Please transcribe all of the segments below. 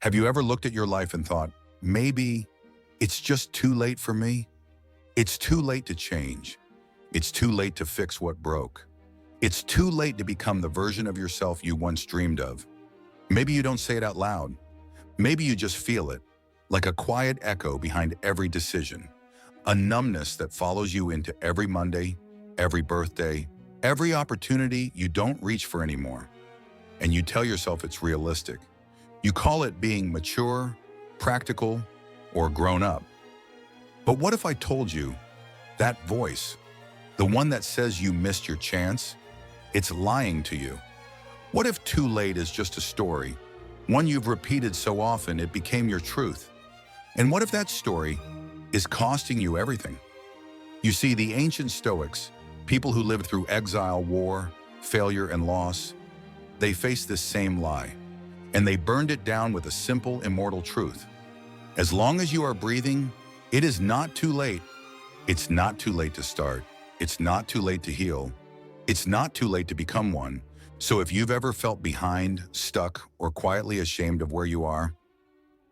Have you ever looked at your life and thought, maybe it's just too late for me? It's too late to change. It's too late to fix what broke. It's too late to become the version of yourself you once dreamed of. Maybe you don't say it out loud. Maybe you just feel it, like a quiet echo behind every decision, a numbness that follows you into every Monday, every birthday, every opportunity you don't reach for anymore. And you tell yourself it's realistic. You call it being mature, practical, or grown up. But what if I told you that voice, the one that says you missed your chance, it's lying to you? What if too late is just a story, one you've repeated so often it became your truth? And what if that story is costing you everything? You see, the ancient Stoics, people who lived through exile, war, failure, and loss, they faced this same lie, and they burned it down with a simple, immortal truth. As long as you are breathing, it is not too late. It's not too late to start. It's not too late to heal. It's not too late to become one. So if you've ever felt behind, stuck, or quietly ashamed of where you are,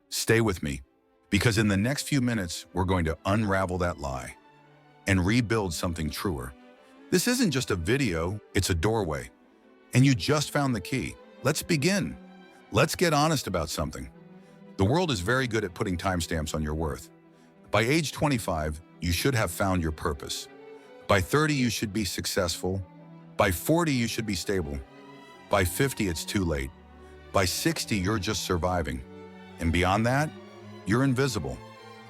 stay with me, because in the next few minutes, we're going to unravel that lie and rebuild something truer. This isn't just a video, it's a doorway. And you just found the key. Let's begin. Let's get honest about something. The world is very good at putting timestamps on your worth. By age 25, you should have found your purpose. By 30, you should be successful. By 40, you should be stable. By 50, it's too late. By 60, you're just surviving. And beyond that, you're invisible.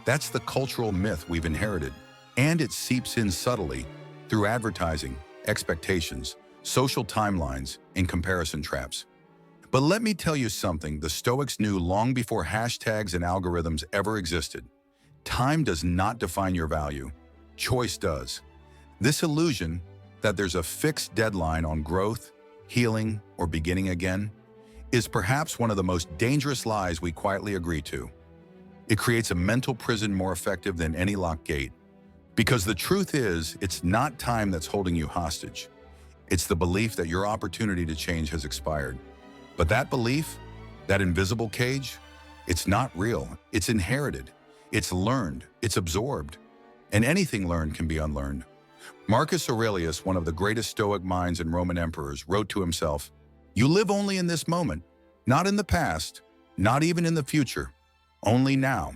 That's the cultural myth we've inherited. And it seeps in subtly through advertising, expectations, social timelines, and comparison traps. But let me tell you something the Stoics knew long before hashtags and algorithms ever existed. Time does not define your value. Choice does. This illusion that there's a fixed deadline on growth, healing, or beginning again is perhaps one of the most dangerous lies we quietly agree to. It creates a mental prison more effective than any locked gate. Because the truth is, it's not time that's holding you hostage. It's the belief that your opportunity to change has expired. But that belief, that invisible cage, it's not real. It's inherited. It's learned. It's absorbed. And anything learned can be unlearned. Marcus Aurelius, one of the greatest Stoic minds and Roman emperors, wrote to himself, "You live only in this moment, not in the past, not even in the future, only now."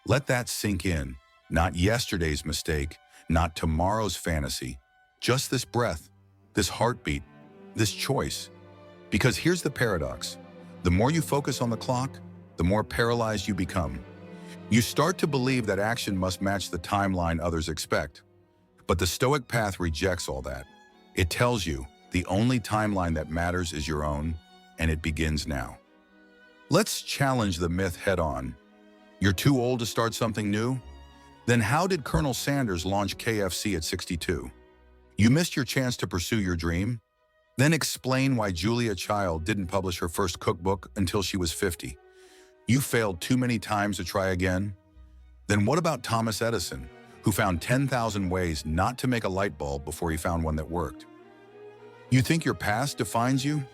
Let that sink in. Not yesterday's mistake, not tomorrow's fantasy, just this breath, this heartbeat, this choice. Because here's the paradox. The more you focus on the clock, the more paralyzed you become. You start to believe that action must match the timeline others expect. But the Stoic path rejects all that. It tells you the only timeline that matters is your own, and it begins now. Let's challenge the myth head on. You're too old to start something new? Then how did Colonel Sanders launch KFC at 62? You missed your chance to pursue your dream? Then explain why Julia Child didn't publish her first cookbook until she was 50. You failed too many times to try again? Then what about Thomas Edison, who found 10,000 ways not to make a light bulb before he found one that worked? You think your past defines you?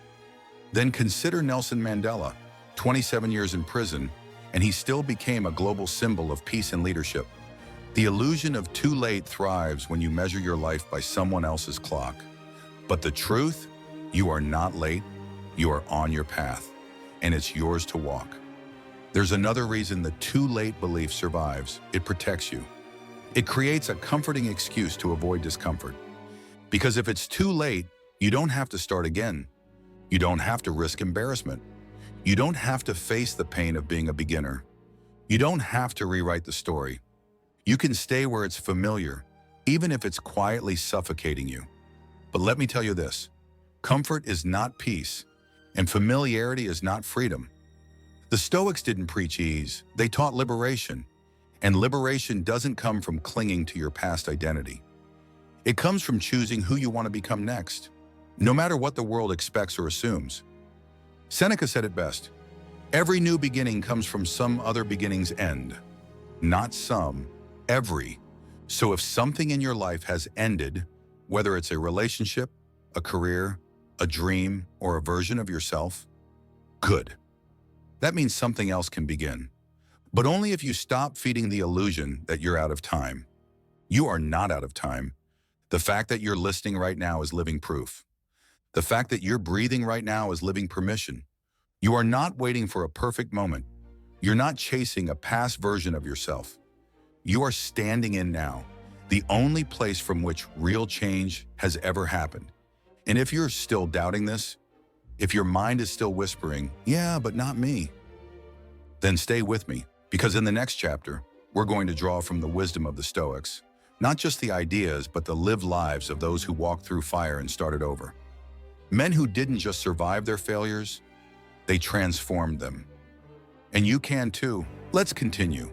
Then consider Nelson Mandela, 27 years in prison, and he still became a global symbol of peace and leadership. The illusion of too late thrives when you measure your life by someone else's clock. But the truth, you are not late, you are on your path, and it's yours to walk. There's another reason the too late belief survives. It protects you. It creates a comforting excuse to avoid discomfort. Because if it's too late, you don't have to start again. You don't have to risk embarrassment. You don't have to face the pain of being a beginner. You don't have to rewrite the story. You can stay where it's familiar, even if it's quietly suffocating you. But let me tell you this, comfort is not peace, and familiarity is not freedom. The Stoics didn't preach ease, they taught liberation. And liberation doesn't come from clinging to your past identity. It comes from choosing who you want to become next, no matter what the world expects or assumes. Seneca said it best, every new beginning comes from some other beginning's end. Not some, every. So if something in your life has ended, whether it's a relationship, a career, a dream, or a version of yourself, good. that means something else can begin. But only if you stop feeding the illusion that you're out of time. You are not out of time. The fact that you're listening right now is living proof. The fact that you're breathing right now is living permission. You are not waiting for a perfect moment. You're not chasing a past version of yourself. You are standing in now, the only place from which real change has ever happened. And if you're still doubting this, if your mind is still whispering, "Yeah, but not me," then stay with me, because in the next chapter, we're going to draw from the wisdom of the Stoics, not just the ideas, but the lived lives of those who walked through fire and started over. Men who didn't just survive their failures, they transformed them. And you can too. Let's continue.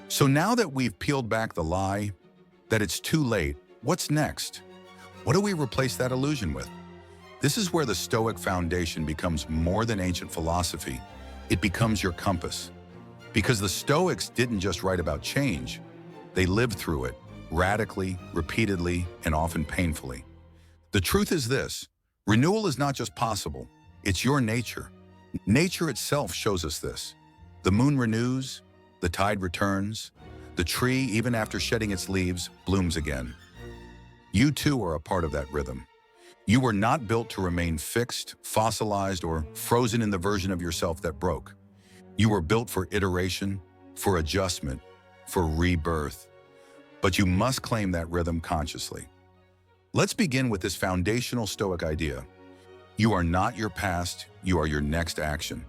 So now that we've peeled back the lie, that it's too late, what's next? What do we replace that illusion with? This is where the Stoic foundation becomes more than ancient philosophy. It becomes your compass. Because the Stoics didn't just write about change, they lived through it, radically, repeatedly, and often painfully. The truth is this: renewal is not just possible, it's your nature. Nature itself shows us this. The moon renews, the tide returns, the tree, even after shedding its leaves, blooms again. You too are a part of that rhythm. You were not built to remain fixed, fossilized, or frozen in the version of yourself that broke. You were built for iteration, for adjustment, for rebirth. But you must claim that rhythm consciously. Let's begin with this foundational Stoic idea. You are not your past, you are your next action.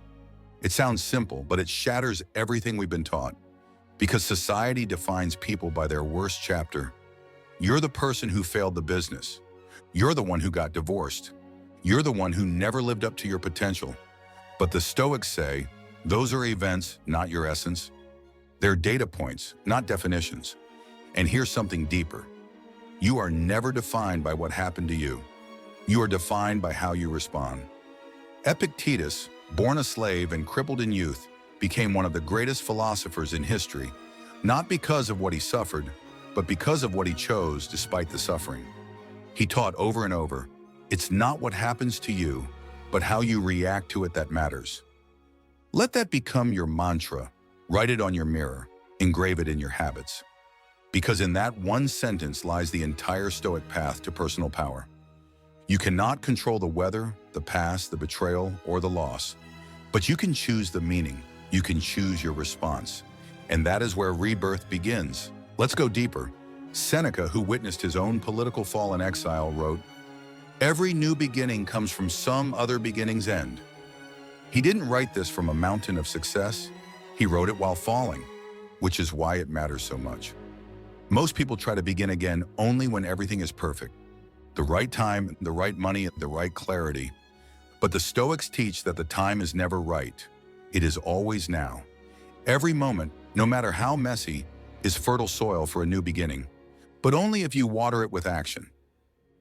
It sounds simple, but it shatters everything we've been taught. Because society defines people by their worst chapter. You're the person who failed the business. You're the one who got divorced. You're the one who never lived up to your potential. But the Stoics say, those are events, not your essence. They're data points, not definitions. And here's something deeper. You are never defined by what happened to you. You are defined by how you respond. Epictetus, born a slave and crippled in youth, became one of the greatest philosophers in history, not because of what he suffered, but because of what he chose despite the suffering. He taught over and over, it's not what happens to you, but how you react to it that matters. Let that become your mantra. Write it on your mirror, engrave it in your habits. Because in that one sentence lies the entire Stoic path to personal power. You cannot control the weather, the past, the betrayal, or the loss, but you can choose the meaning. You can choose your response. And that is where rebirth begins. Let's go deeper. Seneca, who witnessed his own political fall and exile, wrote, "Every new beginning comes from some other beginning's end." He didn't write this from a mountain of success. He wrote it while falling, which is why it matters so much. Most people try to begin again only when everything is perfect. The right time, the right money, the right clarity. But the Stoics teach that the time is never right. It is always now. Every moment, no matter how messy, is fertile soil for a new beginning. But only if you water it with action.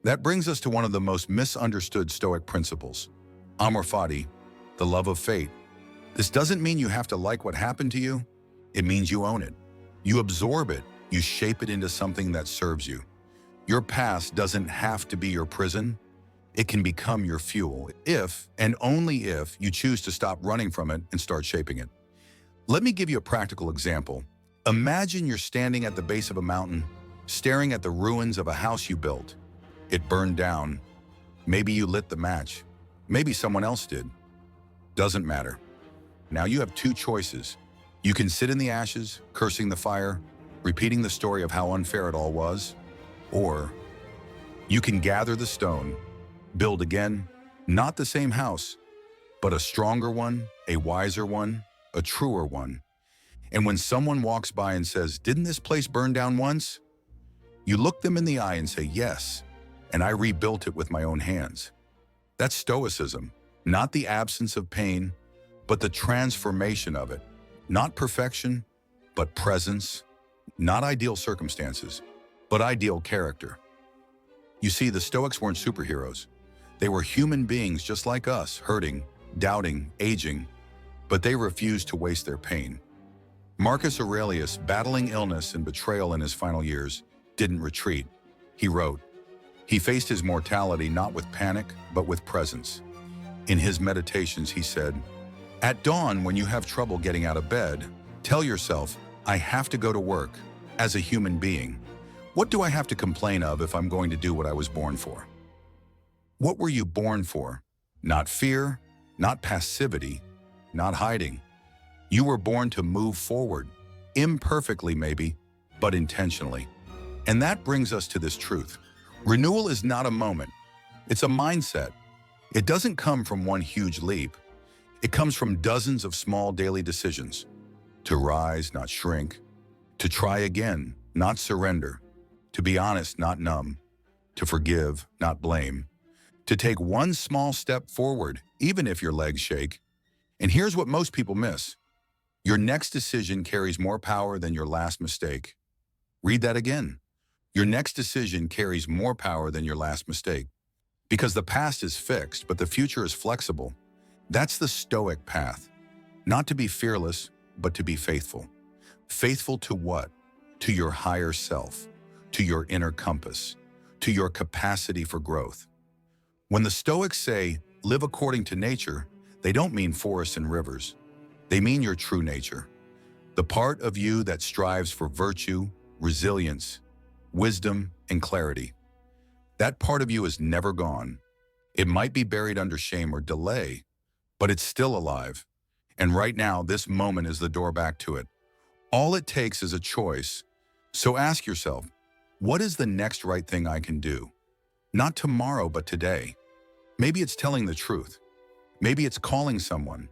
That brings us to one of the most misunderstood Stoic principles, amor fati, the love of fate. This doesn't mean you have to like what happened to you. It means you own it. You absorb it. You shape it into something that serves you. Your past doesn't have to be your prison. It can become your fuel if, and only if, you choose to stop running from it and start shaping it. Let me give you a practical example. Imagine you're standing at the base of a mountain, staring at the ruins of a house you built. It burned down. Maybe you lit the match. Maybe someone else did. Doesn't matter. Now you have two choices. You can sit in the ashes, cursing the fire, repeating the story of how unfair it all was, or you can gather the stone, build again, not the same house, but a stronger one, a wiser one, a truer one. And when someone walks by and says, "Didn't this place burn down once?" you look them in the eye and say, "Yes, and I rebuilt it with my own hands." That's Stoicism, not the absence of pain, but the transformation of it. Not perfection, but presence. Not ideal circumstances, but ideal character. You see, the Stoics weren't superheroes. They were human beings just like us, hurting, doubting, aging, but they refused to waste their pain. Marcus Aurelius, battling illness and betrayal in his final years, didn't retreat. He wrote, he faced his mortality not with panic, but with presence. In his meditations, he said, At dawn, when you have trouble getting out of bed, tell yourself, I have to go to work. As a human being, what do I have to complain of if I'm going to do what I was born for? What were you born for? Not fear, not passivity, not hiding. You were born to move forward, imperfectly maybe, but intentionally. And that brings us to this truth. Renewal is not a moment. It's a mindset. It doesn't come from one huge leap. It comes from dozens of small daily decisions. To rise, not shrink. To try again, not surrender. To be honest, not numb. To forgive, not blame. To take one small step forward, even if your legs shake. And here's what most people miss. Your next decision carries more power than your last mistake. Read that again. Your next decision carries more power than your last mistake. Because the past is fixed, but the future is flexible. That's the Stoic path. Not to be fearless, but to be faithful. Faithful to what? To your higher self, to your inner compass, to your capacity for growth. When the Stoics say, live according to nature, they don't mean forests and rivers. They mean your true nature. The part of you that strives for virtue, resilience, wisdom, and clarity. That part of you is never gone. It might be buried under shame or delay, but it's still alive. And right now, this moment is the door back to it. All it takes is a choice. So ask yourself, what is the next right thing I can do? Not tomorrow, but today. Maybe it's telling the truth. Maybe it's calling someone.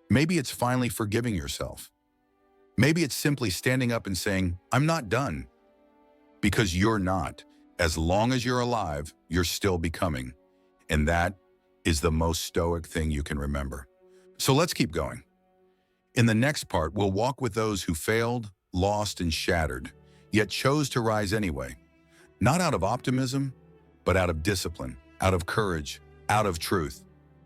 Maybe it's finally forgiving yourself. Maybe it's simply standing up and saying, I'm not done. Because you're not. As long as you're alive, you're still becoming. And that is the most Stoic thing you can remember. So let's keep going. In the next part, we'll walk with those who failed, lost, and shattered, yet chose to rise anyway. Not out of optimism, but out of discipline, out of courage, out of truth.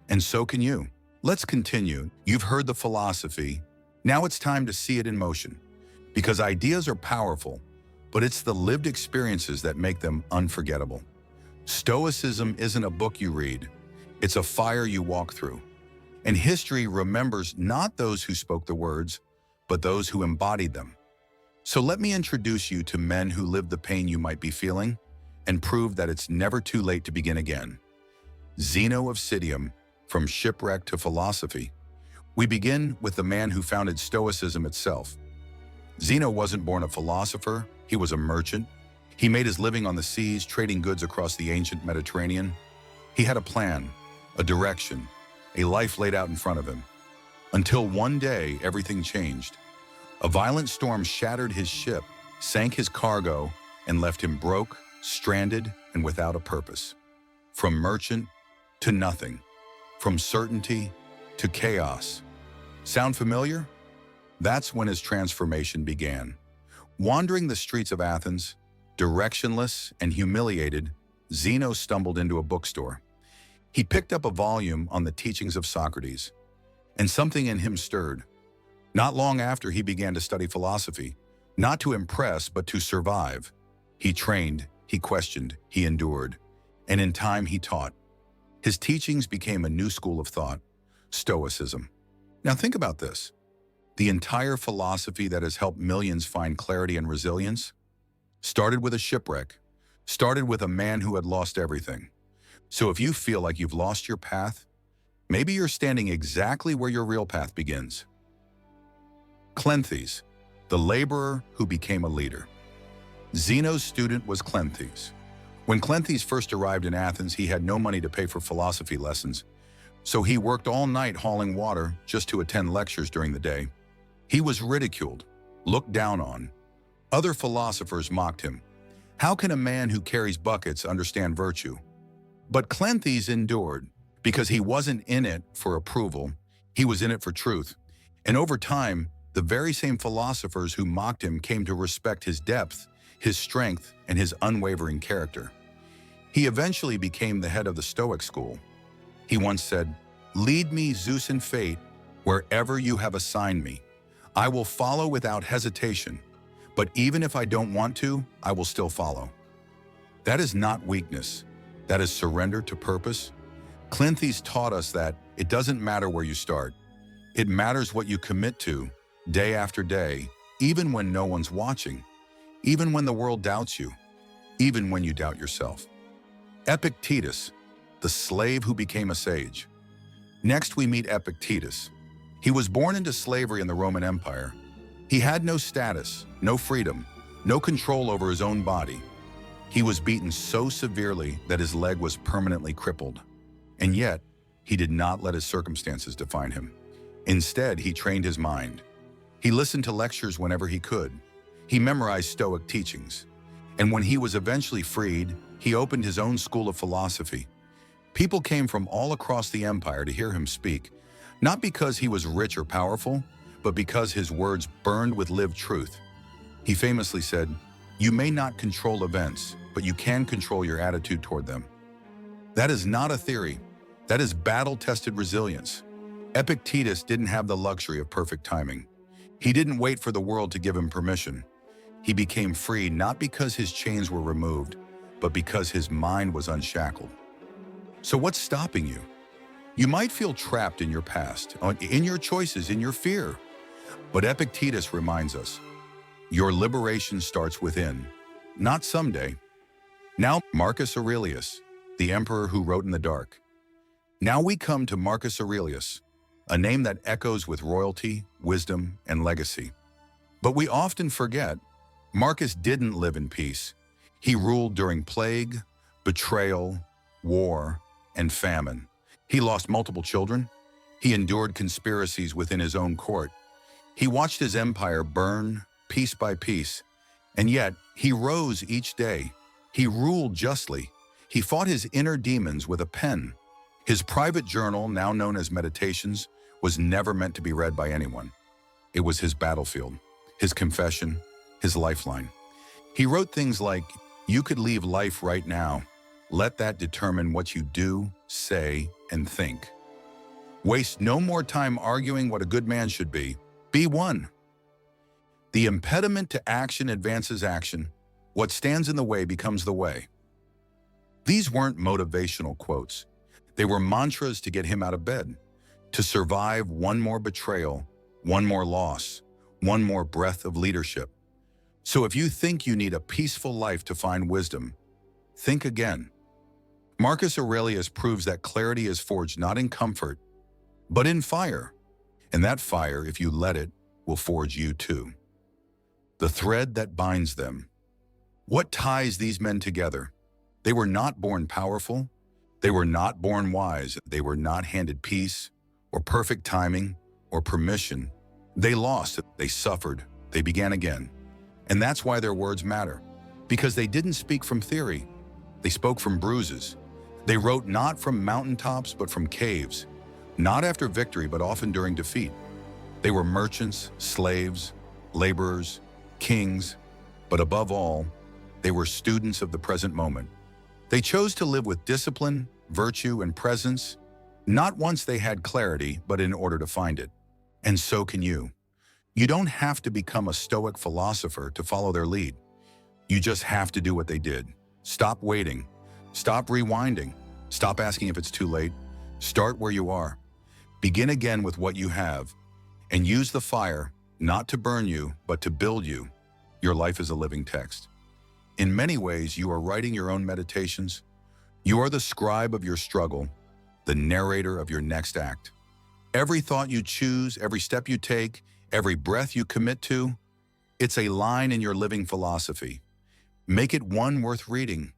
And so can you. Let's continue. You've heard the philosophy. Now it's time to see it in motion. Because ideas are powerful, but it's the lived experiences that make them unforgettable. Stoicism isn't a book you read. It's a fire you walk through. And history remembers not those who spoke the words, but those who embodied them. So let me introduce you to men who lived the pain you might be feeling and proved that it's never too late to begin again. Zeno of Citium, from shipwreck to philosophy. We begin with the man who founded Stoicism itself. Zeno wasn't born a philosopher, he was a merchant. He made his living on the seas, trading goods across the ancient Mediterranean. He had a plan, a direction, a life laid out in front of him. Until one day, everything changed. A violent storm shattered his ship, sank his cargo, and left him broke, stranded, and without a purpose. From merchant to nothing. From certainty to chaos. Sound familiar? That's when his transformation began. Wandering the streets of Athens, directionless and humiliated, Zeno stumbled into a bookstore. He picked up a volume on the teachings of Socrates, and something in him stirred. Not long after, he began to study philosophy, not to impress, but to survive. He trained, he questioned, he endured, and in time he taught. His teachings became a new school of thought, Stoicism. Now think about this. The entire philosophy that has helped millions find clarity and resilience started with a shipwreck, started with a man who had lost everything. So if you feel like you've lost your path, maybe you're standing exactly where your real path begins. Cleanthes, the laborer who became a leader. Zeno's student was Cleanthes. When Cleanthes first arrived in Athens, he had no money to pay for philosophy lessons, so he worked all night hauling water just to attend lectures during the day. He was ridiculed, looked down on. Other philosophers mocked him. How can a man who carries buckets understand virtue? But Cleanthes endured because he wasn't in it for approval, he was in it for truth. And over time, the very same philosophers who mocked him came to respect his depth, his strength, and his unwavering character. He eventually became the head of the Stoic school. He once said, "Lead me, Zeus and fate, wherever you have assigned me. I will follow without hesitation, but even if I don't want to, I will still follow." That is not weakness. That is surrender to purpose. Cleanthes taught us that it doesn't matter where you start. It matters what you commit to, day after day, even when no one's watching, even when the world doubts you, even when you doubt yourself. Epictetus, the slave who became a sage. Next, we meet Epictetus. He was born into slavery in the Roman Empire. He had no status, no freedom, no control over his own body. He was beaten so severely that his leg was permanently crippled. And yet, he did not let his circumstances define him. Instead, he trained his mind. He listened to lectures whenever he could. He memorized Stoic teachings. And when he was eventually freed, he opened his own school of philosophy. People came from all across the empire to hear him speak, not because he was rich or powerful, but because his words burned with lived truth. He famously said, "You may not control events, but you can control your attitude toward them." That is not a theory. That is battle-tested resilience. Epictetus didn't have the luxury of perfect timing. He didn't wait for the world to give him permission. He became free not because his chains were removed, but because his mind was unshackled. So what's stopping you? You might feel trapped in your past, in your choices, in your fear. But Epictetus reminds us, your liberation starts within, not someday. Now, Marcus Aurelius, the emperor who wrote in the dark. Now we come to Marcus Aurelius, a name that echoes with royalty, wisdom, and legacy. But we often forget, Marcus didn't live in peace. He ruled during plague, betrayal, war, and famine. He lost multiple children. He endured conspiracies within his own court. He watched his empire burn piece by piece, and yet he rose each day. He ruled justly. He fought his inner demons with a pen. His private journal, now known as Meditations, was never meant to be read by anyone. It was his battlefield, his confession, his lifeline. He wrote things like, "You could leave life right now. Let that determine what you do, say, and think. Waste no more time arguing what a good man should be. Be one." The impediment to action advances action. What stands in the way becomes the way. These weren't motivational quotes. They were mantras to get him out of bed, to survive one more betrayal, one more loss, one more breath of leadership. So if you think you need a peaceful life to find wisdom, think again. Marcus Aurelius proves that clarity is forged not in comfort, but in fire. And that fire, if you let it, will forge you too. The thread that binds them. What ties these men together? They were not born powerful. They were not born wise. They were not handed peace or perfect timing or permission. They lost, they suffered, they began again. And that's why their words matter, because they didn't speak from theory. They spoke from bruises. They wrote not from mountaintops, but from caves, not after victory, but often during defeat. They were merchants, slaves, laborers, kings, but above all, they were students of the present moment. They chose to live with discipline, virtue, and presence, not once they had clarity, but in order to find it. And so can you. You don't have to become a Stoic philosopher to follow their lead. You just have to do what they did. Stop waiting. Stop rewinding. Stop asking if it's too late. Start where you are. Begin again with what you have. And use the fire, not to burn you, but to build you. Your life is a living text. In many ways, you are writing your own meditations. You are the scribe of your struggle, the narrator of your next act. Every thought you choose, every step you take, every breath you commit to, it's a line in your living philosophy. Make it one worth reading.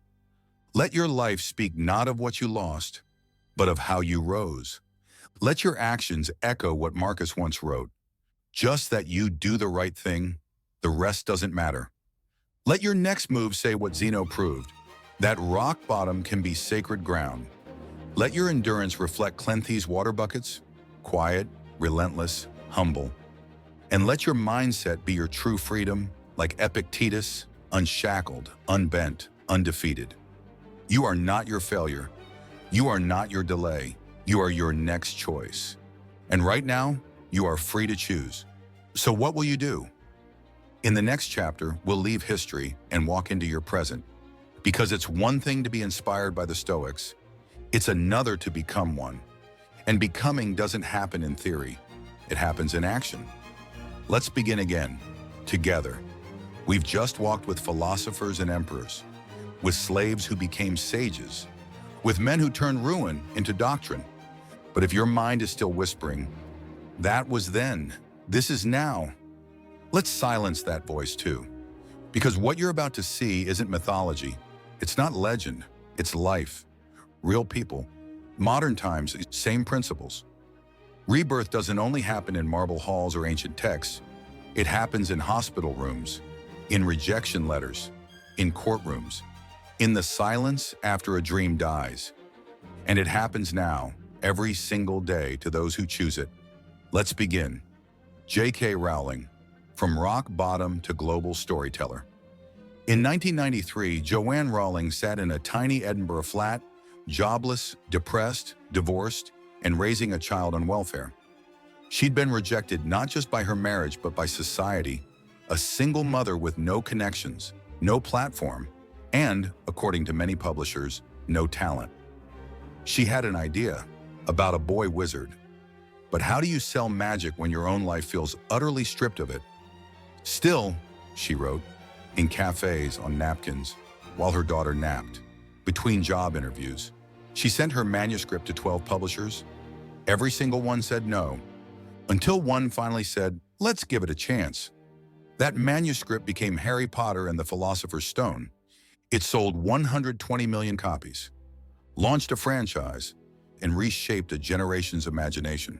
Let your life speak not of what you lost, but of how you rose. Let your actions echo what Marcus once wrote. Just that you do the right thing, the rest doesn't matter. Let your next move say what Zeno proved, that rock bottom can be sacred ground. Let your endurance reflect Clenthi's water buckets, quiet, relentless, humble. And let your mindset be your true freedom, like Epictetus, unshackled, unbent, undefeated. You are not your failure. You are not your delay. You are your next choice. And right now, you are free to choose. So what will you do? In the next chapter, we'll leave history and walk into your present. Because it's one thing to be inspired by the Stoics, it's another to become one. And becoming doesn't happen in theory. It happens in action. Let's begin again, together. We've just walked with philosophers and emperors, with slaves who became sages, with men who turned ruin into doctrine. But if your mind is still whispering, that was then, this is now, let's silence that voice too. Because what you're about to see isn't mythology. It's not legend. It's life. Real people. Modern times, same principles. Rebirth doesn't only happen in marble halls or ancient texts. It happens in hospital rooms, in rejection letters, in courtrooms, in the silence after a dream dies. And it happens now, every single day, to those who choose it. Let's begin. J.K. Rowling, from rock bottom to global storyteller. In 1993, Joanne Rowling sat in a tiny Edinburgh flat, jobless, depressed, divorced, and raising a child on welfare. She'd been rejected not just by her marriage, but by society, a single mother with no connections, no platform, and, according to many publishers, no talent. She had an idea about a boy wizard. But how do you sell magic when your own life feels utterly stripped of it? Still, she wrote, in cafes on napkins, while her daughter napped, between job interviews. She sent her manuscript to 12 publishers. Every single one said no, until one finally said, let's give it a chance. That manuscript became Harry Potter and the Philosopher's Stone. It sold 120 million copies, launched a franchise, and reshaped a generation's imagination.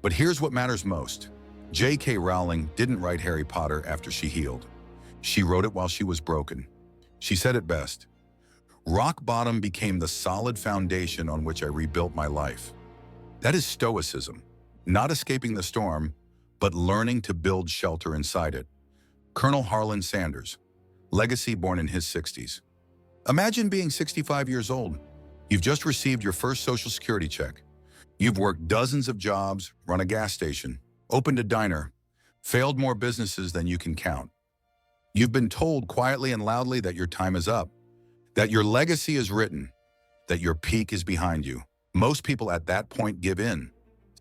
But here's what matters most. J.K. Rowling didn't write Harry Potter after she healed. She wrote it while she was broken. She said it best. Rock bottom became the solid foundation on which I rebuilt my life. That is Stoicism, not escaping the storm, but learning to build shelter inside it. Colonel Harlan Sanders, legacy born in his 60s. Imagine being 65 years old. You've just received your first Social Security check. You've worked dozens of jobs, run a gas station, opened a diner, failed more businesses than you can count. You've been told quietly and loudly that your time is up, that your legacy is written, that your peak is behind you. Most people at that point give in,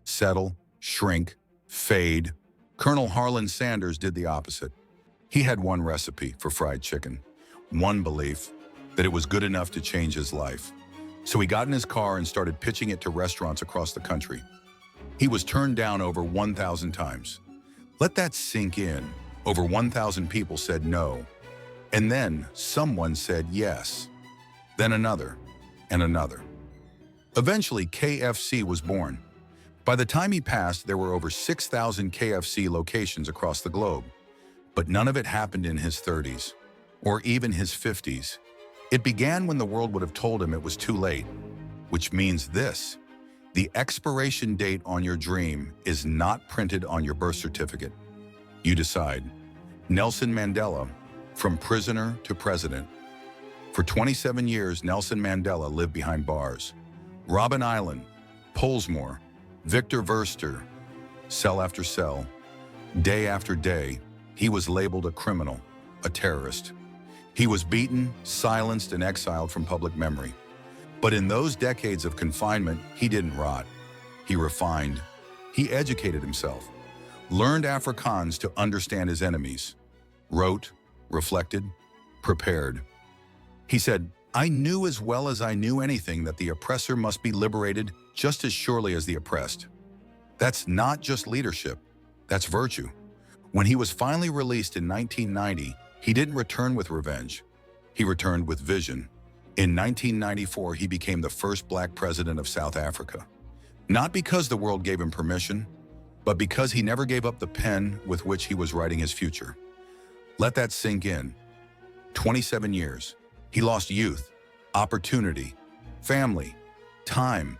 settle, shrink, fade. Colonel Harlan Sanders did the opposite. He had one recipe for fried chicken, one belief that it was good enough to change his life. So he got in his car and started pitching it to restaurants across the country. He was turned down over 1,000 times. Let that sink in. Over 1,000 people said no. And then someone said yes. Then another and another. Eventually, KFC was born. By the time he passed, there were over 6,000 KFC locations across the globe. But none of it happened in his 30s, or even his 50s. It began when the world would have told him it was too late, which means this: the expiration date on your dream is not printed on your birth certificate. You decide. Nelson Mandela, from prisoner to president. For 27 years, Nelson Mandela lived behind bars. Robben Island, Pollsmoor, Victor Verster, cell after cell, day after day, he was labeled a criminal, a terrorist. He was beaten, silenced, and exiled from public memory. But in those decades of confinement, he didn't rot. He refined. He educated himself, learned Afrikaans to understand his enemies, wrote, reflected, prepared. He said, I knew as well as I knew anything that the oppressor must be liberated just as surely as the oppressed. That's not just leadership, that's virtue. When he was finally released in 1990, he didn't return with revenge. He returned with vision. In 1994, he became the first Black president of South Africa. Not because the world gave him permission, but because he never gave up the pen with which he was writing his future. Let that sink in. 27 years. He lost youth, opportunity, family, time,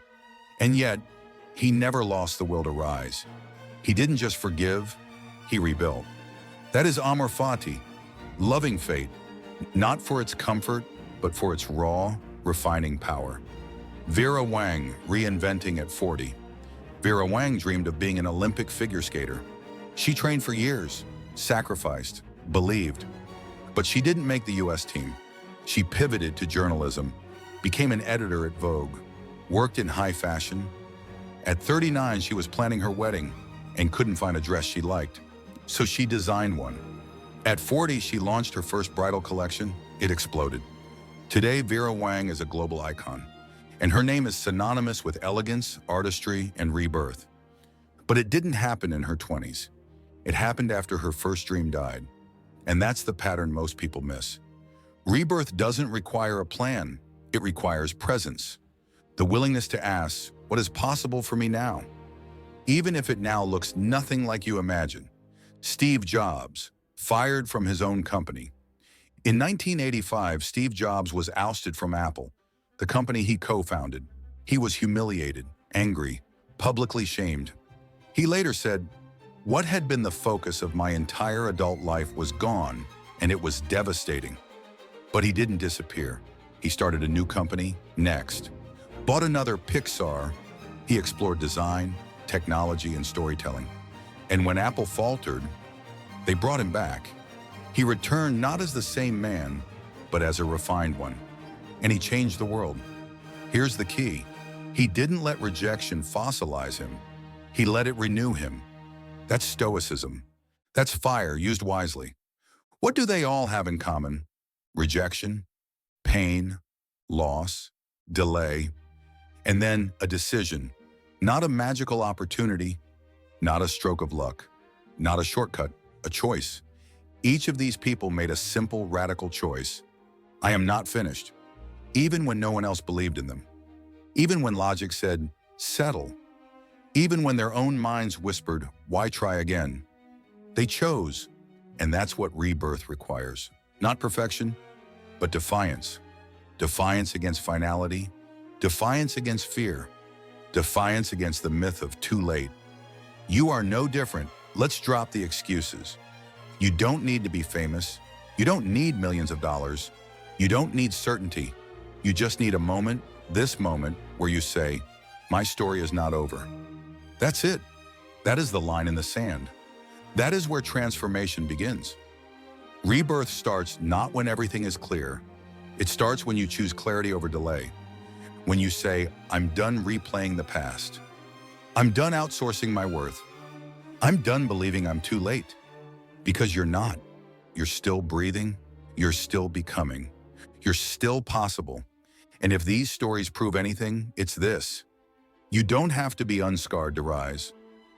and yet he never lost the will to rise. He didn't just forgive, he rebuilt. That is amor fati, loving fate, not for its comfort, but for its raw, refining power. Vera Wang, reinventing at 40. Vera Wang dreamed of being an Olympic figure skater. She trained for years, sacrificed, believed. But she didn't make the US team. She pivoted to journalism, became an editor at Vogue, worked in high fashion. At 39, she was planning her wedding, and couldn't find a dress she liked. So she designed one. At 40, she launched her first bridal collection. It exploded. Today, Vera Wang is a global icon, and her name is synonymous with elegance, artistry, and rebirth. But it didn't happen in her 20s. It happened after her first dream died. And that's the pattern most people miss. Rebirth doesn't require a plan. It requires presence. The willingness to ask, what is possible for me now? Even if it now looks nothing like you imagine. Steve Jobs, fired from his own company. In 1985, Steve Jobs was ousted from Apple, the company he co-founded. He was humiliated, angry, publicly shamed. He later said, "What had been the focus of my entire adult life was gone, and it was devastating." But he didn't disappear. He started a new company, Next. Bought another Pixar. He explored design, technology, and storytelling. And when Apple faltered, they brought him back. He returned not as the same man, but as a refined one. And he changed the world. Here's the key. He didn't let rejection fossilize him. He let it renew him. That's Stoicism. That's fire used wisely. What do they all have in common? Rejection, pain, loss, delay, and then a decision. Not a magical opportunity, not a stroke of luck, not a shortcut, a choice. Each of these people made a simple, radical choice. I am not finished, even when no one else believed in them. Even when logic said, settle. Even when their own minds whispered, why try again? They chose, and that's what rebirth requires. Not perfection, but defiance. Defiance against finality, defiance against fear, defiance against the myth of too late. You are no different. Let's drop the excuses. You don't need to be famous. You don't need millions of dollars. You don't need certainty. You just need a moment, this moment, where you say, my story is not over. That's it. That is the line in the sand. That is where transformation begins. Rebirth starts not when everything is clear. It starts when you choose clarity over delay. When you say, I'm done replaying the past. I'm done outsourcing my worth. I'm done believing I'm too late. Because you're not. You're still breathing. You're still becoming. You're still possible. And if these stories prove anything, it's this. You don't have to be unscarred to rise.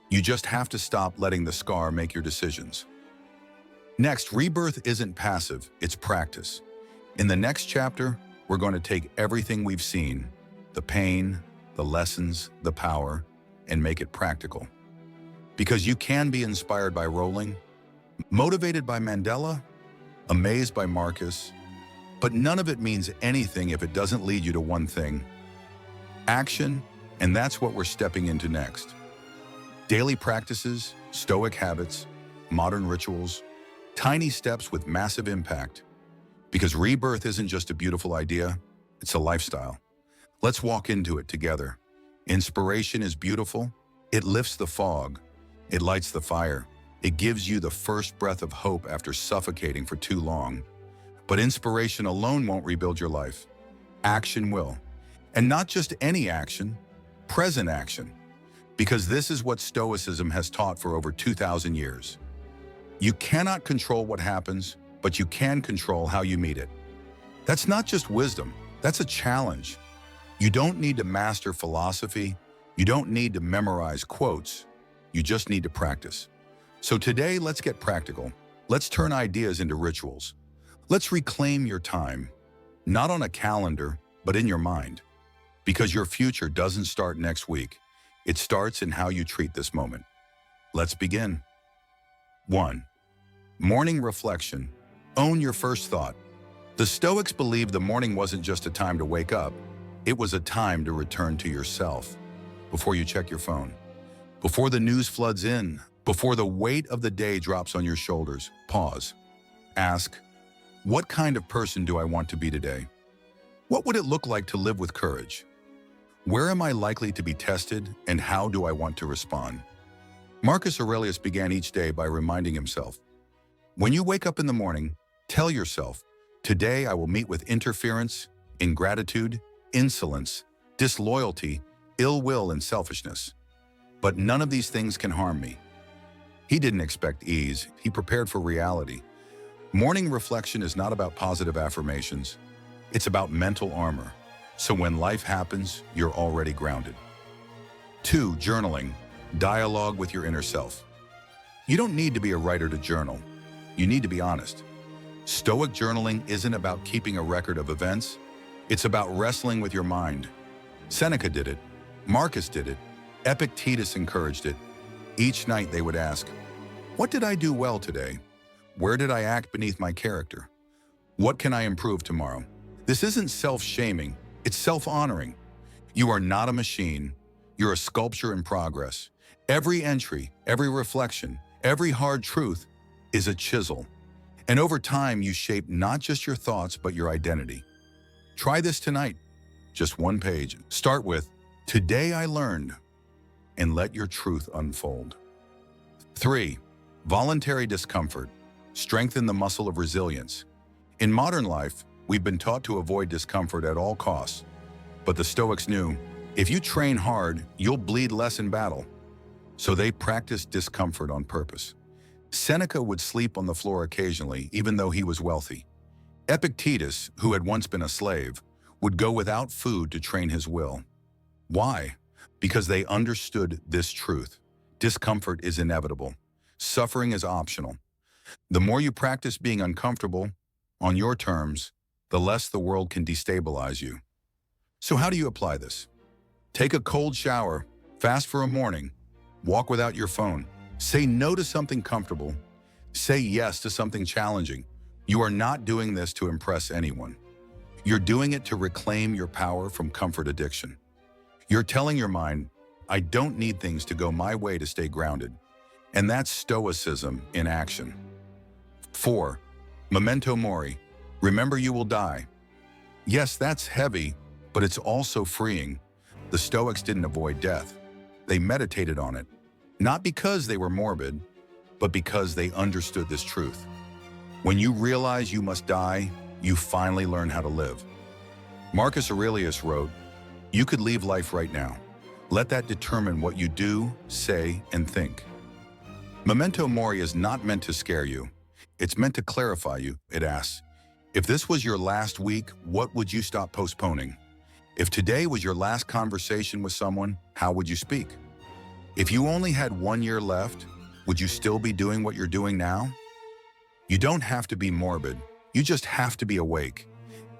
You just have to stop letting the scar make your decisions. Next, rebirth isn't passive, it's practice. In the next chapter, we're going to take everything we've seen, the pain, the lessons, the power, and make it practical. Because you can be inspired by Rowling, motivated by Mandela, amazed by Marcus, but none of it means anything if it doesn't lead you to one thing: action, and that's what we're stepping into next. Daily practices, Stoic habits, modern rituals, tiny steps with massive impact. Because rebirth isn't just a beautiful idea, it's a lifestyle. Let's walk into it together. Inspiration is beautiful. It lifts the fog. It lights the fire. It gives you the first breath of hope after suffocating for too long. But inspiration alone won't rebuild your life. Action will. And not just any action, present action. Because this is what Stoicism has taught for over 2,000 years. You cannot control what happens, but you can control how you meet it. That's not just wisdom, that's a challenge. You don't need to master philosophy. You don't need to memorize quotes. You just need to practice. So today, let's get practical. Let's turn ideas into rituals. Let's reclaim your time, not on a calendar, but in your mind. Because your future doesn't start next week. It starts in how you treat this moment. Let's begin. 1. Morning reflection. Own your first thought. The Stoics believed the morning wasn't just a time to wake up. It was a time to return to yourself. Before you check your phone. Before the news floods in. Before the weight of the day drops on your shoulders. Pause. Ask, what kind of person do I want to be today? What would it look like to live with courage? Where am I likely to be tested, and how do I want to respond? Marcus Aurelius began each day by reminding himself, when you wake up in the morning, tell yourself, today I will meet with interference, ingratitude, insolence, disloyalty, ill will, and selfishness. But none of these things can harm me. He didn't expect ease, he prepared for reality. Morning reflection is not about positive affirmations. It's about mental armor. So when life happens, you're already grounded. 2. Journaling. Dialogue with your inner self. You don't need to be a writer to journal. You need to be honest. Stoic journaling isn't about keeping a record of events. It's about wrestling with your mind. Seneca did it. Marcus did it. Epictetus encouraged it. Each night they would ask, what did I do well today? Where did I act beneath my character? What can I improve tomorrow? This isn't self-shaming, it's self-honoring. You are not a machine, you're a sculpture in progress. Every entry, every reflection, every hard truth is a chisel. And over time, you shape not just your thoughts, but your identity. Try this tonight. Just one page. Start with, today I learned, and let your truth unfold. 3. Voluntary discomfort. Strengthen the muscle of resilience. In modern life, we've been taught to avoid discomfort at all costs. But the Stoics knew, if you train hard, you'll bleed less in battle. So they practiced discomfort on purpose. Seneca would sleep on the floor occasionally, even though he was wealthy. Epictetus, who had once been a slave, would go without food to train his will. Why? Because they understood this truth. Discomfort is inevitable. Suffering is optional. The more you practice being uncomfortable, on your terms, the less the world can destabilize you. So how do you apply this? Take a cold shower, fast for a morning, walk without your phone, say no to something comfortable, say yes to something challenging. You are not doing this to impress anyone. You're doing it to reclaim your power from comfort addiction. You're telling your mind, I don't need things to go my way to stay grounded. And that's Stoicism in action. 4. Memento mori. Remember you will die. Yes, that's heavy, but it's also freeing. The Stoics didn't avoid death. They meditated on it, not because they were morbid, but because they understood this truth. When you realize you must die, you finally learn how to live. Marcus Aurelius wrote, you could leave life right now. Let that determine what you do, say, and think. Memento mori is not meant to scare you. It's meant to clarify you. It asks, if this was your last week, what would you stop postponing? If today was your last conversation with someone, how would you speak? If you only had 1 year left, would you still be doing what you're doing now? You don't have to be morbid. You just have to be awake.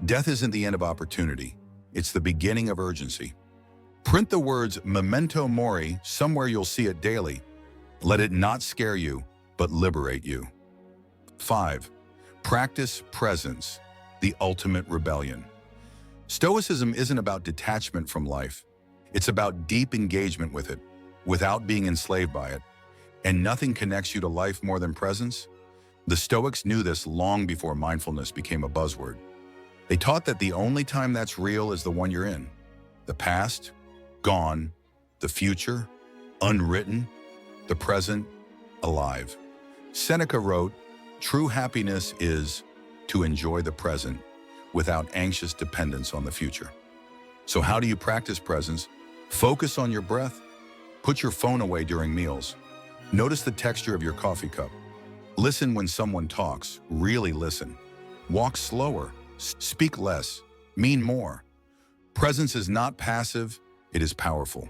Death isn't the end of opportunity. It's the beginning of urgency. Print the words memento mori somewhere you'll see it daily. Let it not scare you, but liberate you. 5. Practice presence, the ultimate rebellion. Stoicism isn't about detachment from life. It's about deep engagement with it, without being enslaved by it. And nothing connects you to life more than presence. The Stoics knew this long before mindfulness became a buzzword. They taught that the only time that's real is the one you're in. The past, gone. The future, unwritten. The present, alive. Seneca wrote, true happiness is to enjoy the present without anxious dependence on the future. So how do you practice presence? Focus on your breath. Put your phone away during meals. Notice the texture of your coffee cup. Listen when someone talks. Really listen. Walk slower. Speak less. Mean more. Presence is not passive, it is powerful.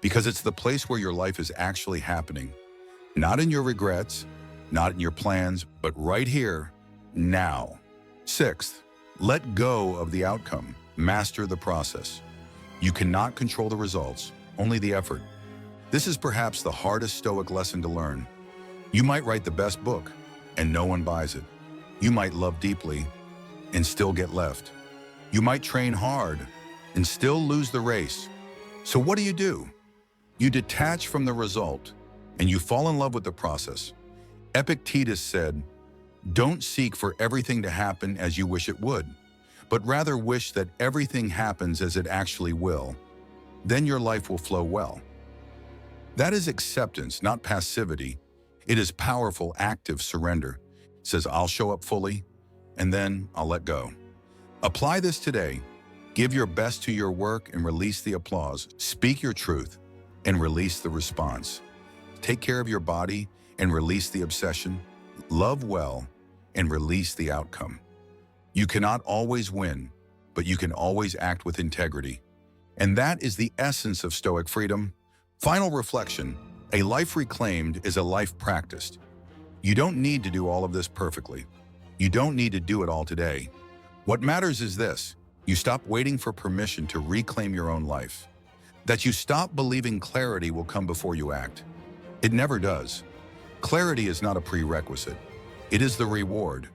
Because it's the place where your life is actually happening. Not in your regrets, not in your plans, but right here, now. 6th, let go of the outcome. Master the process. You cannot control the results, only the effort. This is perhaps the hardest Stoic lesson to learn. You might write the best book, and no one buys it. You might love deeply, and still get left. You might train hard, and still lose the race. So what do? You detach from the result, and you fall in love with the process. Epictetus said, don't seek for everything to happen as you wish it would, but rather wish that everything happens as it actually will. Then your life will flow well. That is acceptance, not passivity. It is powerful, active surrender. It says, I'll show up fully, and then I'll let go. Apply this today. Give your best to your work and release the applause. Speak your truth and release the response. Take care of your body and release the obsession. Love well and release the outcome. You cannot always win, but you can always act with integrity. And that is the essence of Stoic freedom. Final reflection: a life reclaimed is a life practiced. You don't need to do all of this perfectly. You don't need to do it all today. What matters is this: you stop waiting for permission to reclaim your own life. That you stop believing clarity will come before you act. It never does. Clarity is not a prerequisite. It is the reward.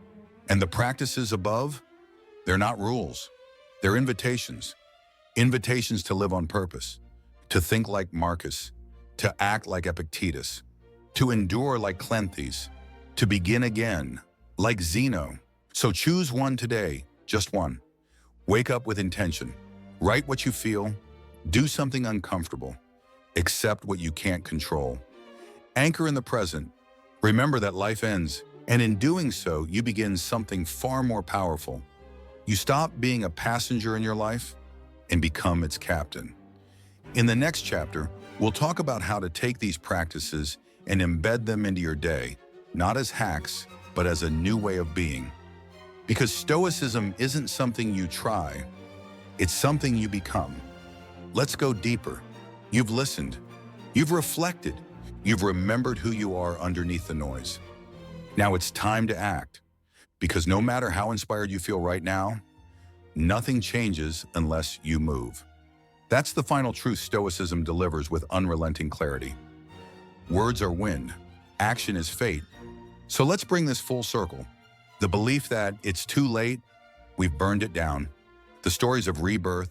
And the practices above, they're not rules. They're invitations. Invitations to live on purpose, to think like Marcus, to act like Epictetus, to endure like Cleanthes, to begin again like Zeno. So choose one today, just one. Wake up with intention. Write what you feel. Do something uncomfortable. Accept what you can't control. Anchor in the present. Remember that life ends, and in doing so, you begin something far more powerful. You stop being a passenger in your life and become its captain. In the next chapter, we'll talk about how to take these practices and embed them into your day, not as hacks, but as a new way of being. Because Stoicism isn't something you try, it's something you become. Let's go deeper. You've listened, you've reflected, you've remembered who you are underneath the noise. Now it's time to act, because no matter how inspired you feel right now, nothing changes unless you move. That's the final truth Stoicism delivers with unrelenting clarity. Words are wind, action is fate. So let's bring this full circle. The belief that it's too late, we've burned it down. The stories of rebirth,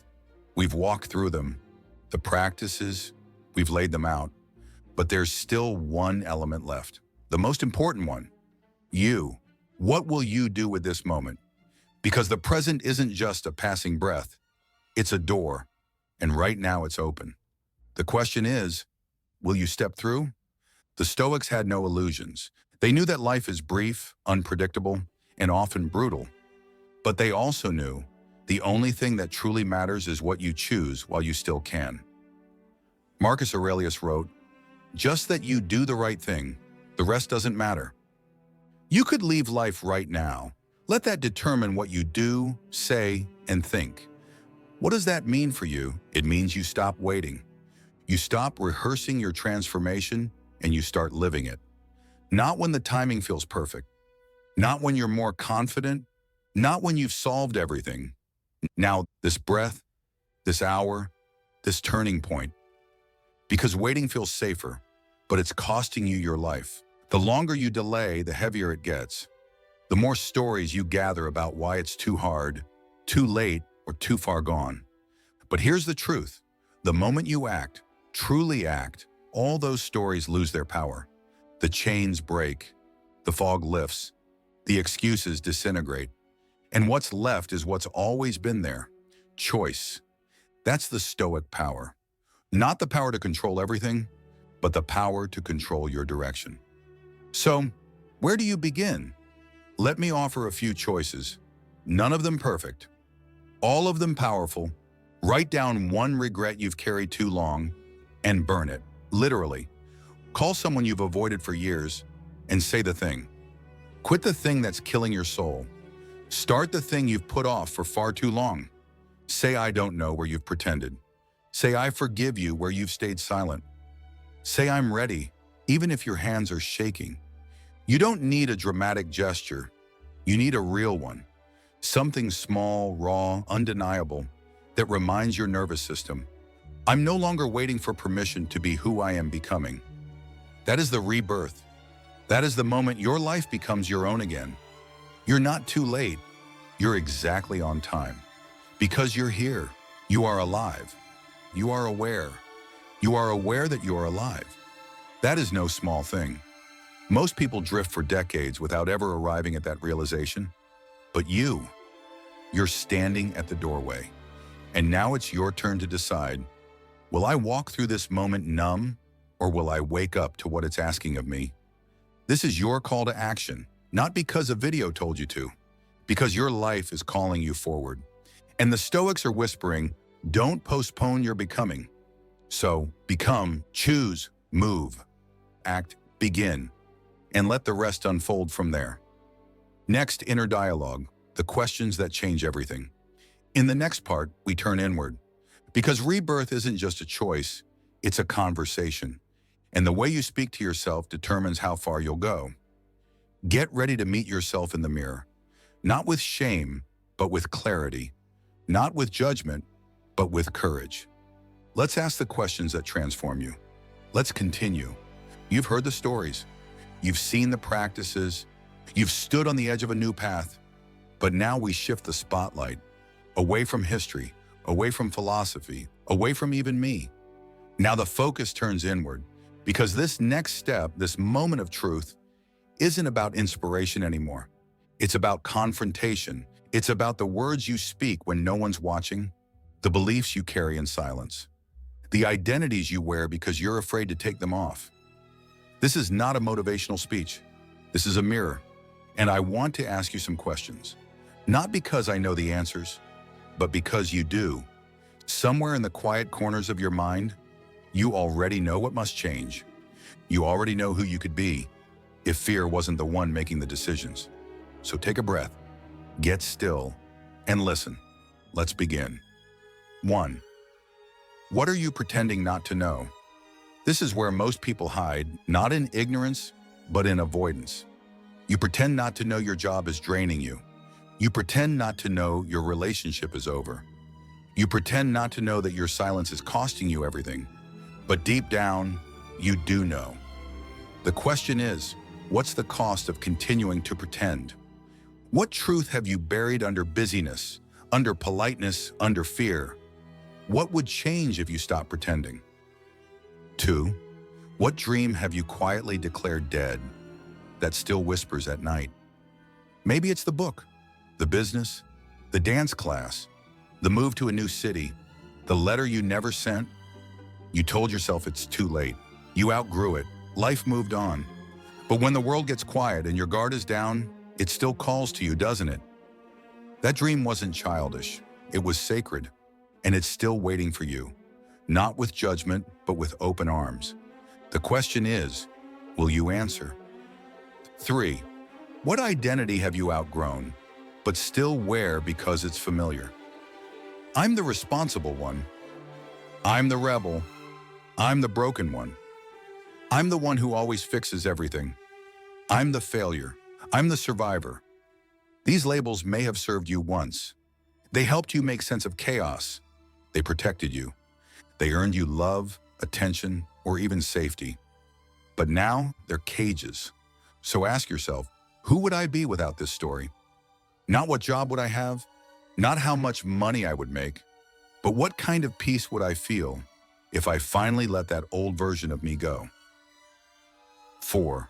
we've walked through them. The practices, we've laid them out. But there's still one element left, the most important one. You. What will you do with this moment? Because the present isn't just a passing breath, it's a door, and right now it's open. The question is, will you step through? The Stoics had no illusions. They knew that life is brief, unpredictable, and often brutal. But they also knew the only thing that truly matters is what you choose while you still can. Marcus Aurelius wrote, "Just that you do the right thing, the rest doesn't matter." You could leave life right now. Let that determine what you do, say, and think. What does that mean for you? It means you stop waiting. You stop rehearsing your transformation and you start living it. Not when the timing feels perfect. Not when you're more confident. Not when you've solved everything. Now, this breath, this hour, this turning point. Because waiting feels safer, but it's costing you your life. The longer you delay, the heavier it gets. The more stories you gather about why it's too hard, too late, or too far gone. But here's the truth. The moment you act, truly act, all those stories lose their power. The chains break, the fog lifts, the excuses disintegrate. And what's left is what's always been there: choice. That's the Stoic power. Not the power to control everything, but the power to control your direction. So, where do you begin? Let me offer a few choices. None of them perfect. All of them powerful. Write down one regret you've carried too long and burn it, literally. Call someone you've avoided for years and say the thing. Quit the thing that's killing your soul. Start the thing you've put off for far too long. Say "I don't know" where you've pretended. Say "I forgive you" where you've stayed silent. Say "I'm ready," even if your hands are shaking. You don't need a dramatic gesture. You need a real one. Something small, raw, undeniable, that reminds your nervous system, I'm no longer waiting for permission to be who I am becoming. That is the rebirth. That is the moment your life becomes your own again. You're not too late. You're exactly on time. Because you're here. You are alive. You are aware. You are aware that you are alive. That is no small thing. Most people drift for decades without ever arriving at that realization. But you're standing at the doorway. And now it's your turn to decide, will I walk through this moment numb, or will I wake up to what it's asking of me? This is your call to action, not because a video told you to, because your life is calling you forward. And the Stoics are whispering, don't postpone your becoming. So become, choose, move, act, begin. and let the rest unfold from there. Next, inner dialogue, the questions that change everything. In the next part, we turn inward. Because rebirth isn't just a choice, it's a conversation. And the way you speak to yourself determines how far you'll go. Get ready to meet yourself in the mirror. Not with shame, but with clarity. Not with judgment, but with courage. Let's ask the questions that transform you. Let's continue. You've heard the stories. You've seen the practices. You've stood on the edge of a new path. But now we shift the spotlight away from history, away from philosophy, away from even me. Now the focus turns inward, because this next step, this moment of truth, isn't about inspiration anymore. It's about confrontation. It's about the words you speak when no one's watching, the beliefs you carry in silence, the identities you wear because you're afraid to take them off. This is not a motivational speech. This is a mirror. And I want to ask you some questions. Not because I know the answers, but because you do. Somewhere in the quiet corners of your mind, you already know what must change. You already know who you could be if fear wasn't the one making the decisions. So take a breath, get still, and listen. Let's begin. 1. What are you pretending not to know? This is where most people hide, not in ignorance, but in avoidance. You pretend not to know your job is draining you. You pretend not to know your relationship is over. You pretend not to know that your silence is costing you everything. But deep down, you do know. The question is, what's the cost of continuing to pretend? What truth have you buried under busyness, under politeness, under fear? What would change if you stopped pretending? 2. What dream have you quietly declared dead that still whispers at night? Maybe it's the book, the business, the dance class, the move to a new city, the letter you never sent. You told yourself it's too late. You outgrew it. Life moved on. But when the world gets quiet and your guard is down, it still calls to you, doesn't it? That dream wasn't childish. It was sacred, and it's still waiting for you. Not with judgment, but with open arms. The question is, will you answer? 3. What identity have you outgrown, but still wear because it's familiar? I'm the responsible one. I'm the rebel. I'm the broken one. I'm the one who always fixes everything. I'm the failure. I'm the survivor. These labels may have served you once. They helped you make sense of chaos. They protected you. They earned you love, attention, or even safety. But now they're cages. So ask yourself, who would I be without this story? Not what job would I have, not how much money I would make, but what kind of peace would I feel if I finally let that old version of me go? 4.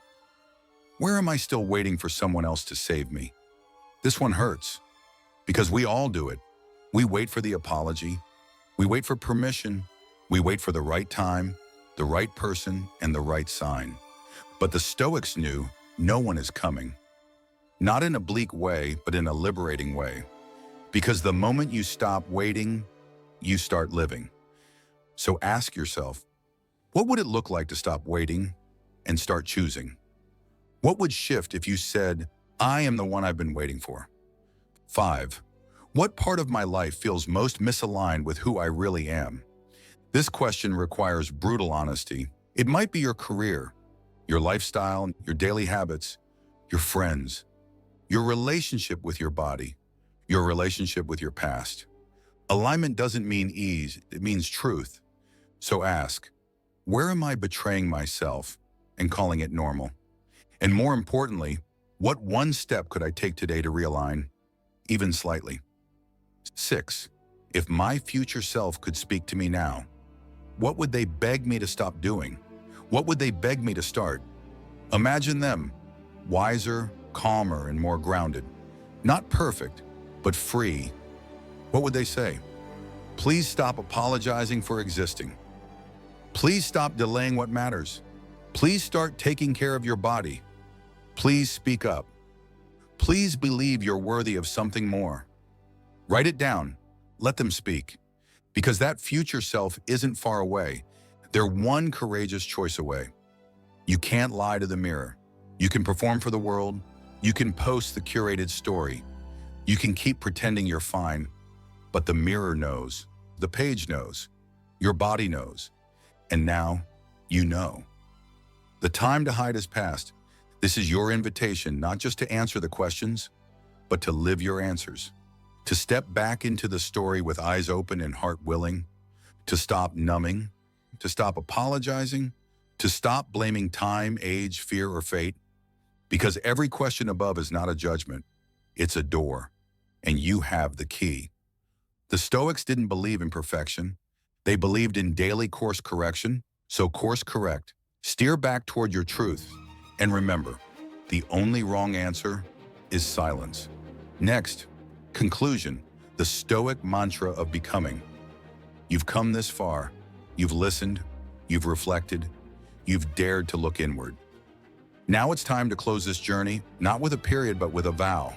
Where am I still waiting for someone else to save me? This one hurts, because we all do it. We wait for the apology. We wait for permission. We wait for the right time, the right person, and the right sign. But the Stoics knew no one is coming. Not in a bleak way, but in a liberating way. Because the moment you stop waiting, you start living. So ask yourself, what would it look like to stop waiting and start choosing? What would shift if you said, I am the one I've been waiting for? 5. What part of my life feels most misaligned with who I really am? This question requires brutal honesty. It might be your career, your lifestyle, your daily habits, your friends, your relationship with your body, your relationship with your past. Alignment doesn't mean ease, it means truth. So ask, where am I betraying myself and calling it normal? And more importantly, what one step could I take today to realign, even slightly? 6. If my future self could speak to me now, what would they beg me to stop doing? What would they beg me to start? Imagine them, wiser, calmer, and more grounded. Not perfect, but free. What would they say? Please stop apologizing for existing. Please stop delaying what matters. Please start taking care of your body. Please speak up. Please believe you're worthy of something more. Write it down. Let them speak. Because that future self isn't far away. They're one courageous choice away. You can't lie to the mirror. You can perform for the world. You can post the curated story. You can keep pretending you're fine, but the mirror knows, the page knows, your body knows, and now you know. The time to hide is past. This is your invitation, not just to answer the questions, but to live your answers. To step back into the story with eyes open and heart willing, to stop numbing, to stop apologizing, to stop blaming time, age, fear, or fate. Because every question above is not a judgment, it's a door, and you have the key. The Stoics didn't believe in perfection. They believed in daily course correction, so course correct. Steer back toward your truth, and remember, the only wrong answer is silence. Next, conclusion, the Stoic mantra of becoming. You've come this far. You've listened. You've reflected. You've dared to look inward. Now it's time to close this journey, not with a period, but with a vow.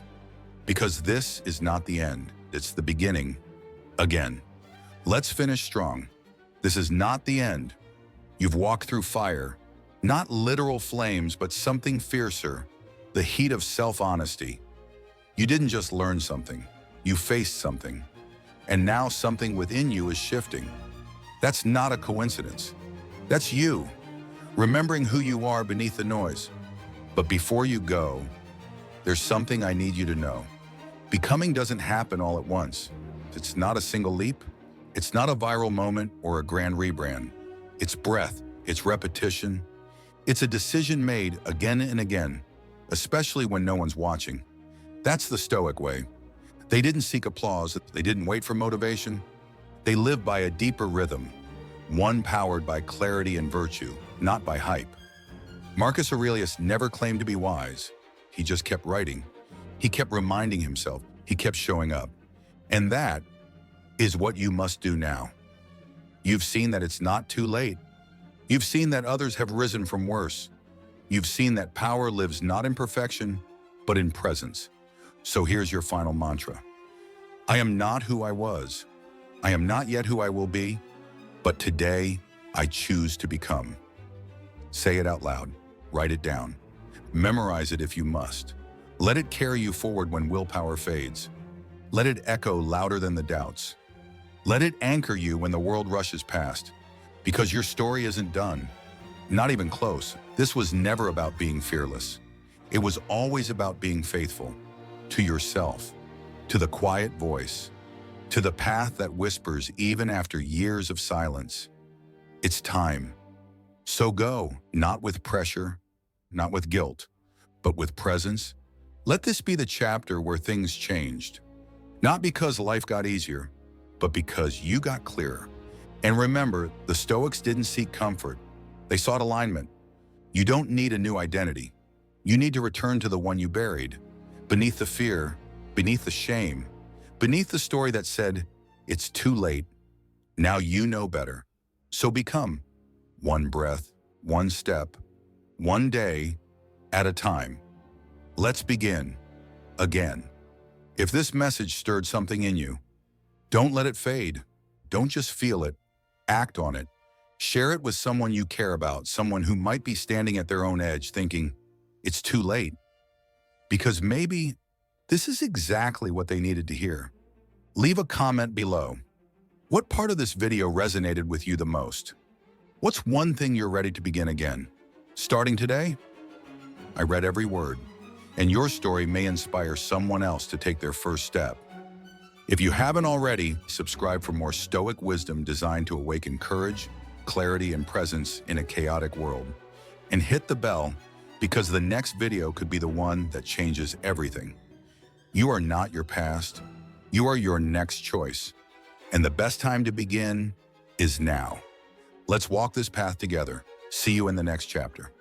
Because this is not the end. It's the beginning. Again. Let's finish strong. This is not the end. You've walked through fire. Not literal flames, but something fiercer. The heat of self-honesty. You didn't just learn something. You faced something. And now something within you is shifting. That's not a coincidence. That's you, remembering who you are beneath the noise. But before you go, there's something I need you to know. Becoming doesn't happen all at once. It's not a single leap. It's not a viral moment or a grand rebrand. It's breath, it's repetition. It's a decision made again and again, especially when no one's watching. That's the Stoic way. They didn't seek applause. They didn't wait for motivation. They lived by a deeper rhythm, one powered by clarity and virtue, not by hype. Marcus Aurelius never claimed to be wise. He just kept writing. He kept reminding himself. He kept showing up. And that is what you must do now. You've seen that it's not too late. You've seen that others have risen from worse. You've seen that power lives not in perfection, but in presence. So here's your final mantra. I am not who I was. I am not yet who I will be, but today I choose to become. Say it out loud. Write it down. Memorize it if you must. Let it carry you forward when willpower fades. Let it echo louder than the doubts. Let it anchor you when the world rushes past. Because your story isn't done. Not even close. This was never about being fearless. It was always about being faithful. To yourself. To the quiet voice. To the path that whispers even after years of silence. It's time. So go, not with pressure, not with guilt, but with presence. Let this be the chapter where things changed. Not because life got easier, but because you got clearer. And remember, the Stoics didn't seek comfort. They sought alignment. You don't need a new identity. You need to return to the one you buried. Beneath the fear, beneath the shame, beneath the story that said, it's too late. Now you know better. So become. One breath, one step, one day at a time. Let's begin. Again. If this message stirred something in you, don't let it fade. Don't just feel it. Act on it. Share it with someone you care about, someone who might be standing at their own edge thinking, it's too late. Because maybe this is exactly what they needed to hear. Leave a comment below. What part of this video resonated with you the most? What's one thing you're ready to begin again? Starting today? I read every word, and your story may inspire someone else to take their first step. If you haven't already, subscribe for more Stoic wisdom designed to awaken courage, clarity, and presence in a chaotic world. And hit the bell, because the next video could be the one that changes everything. You are not your past. You are your next choice. And the best time to begin is now. Let's walk this path together. See you in the next chapter.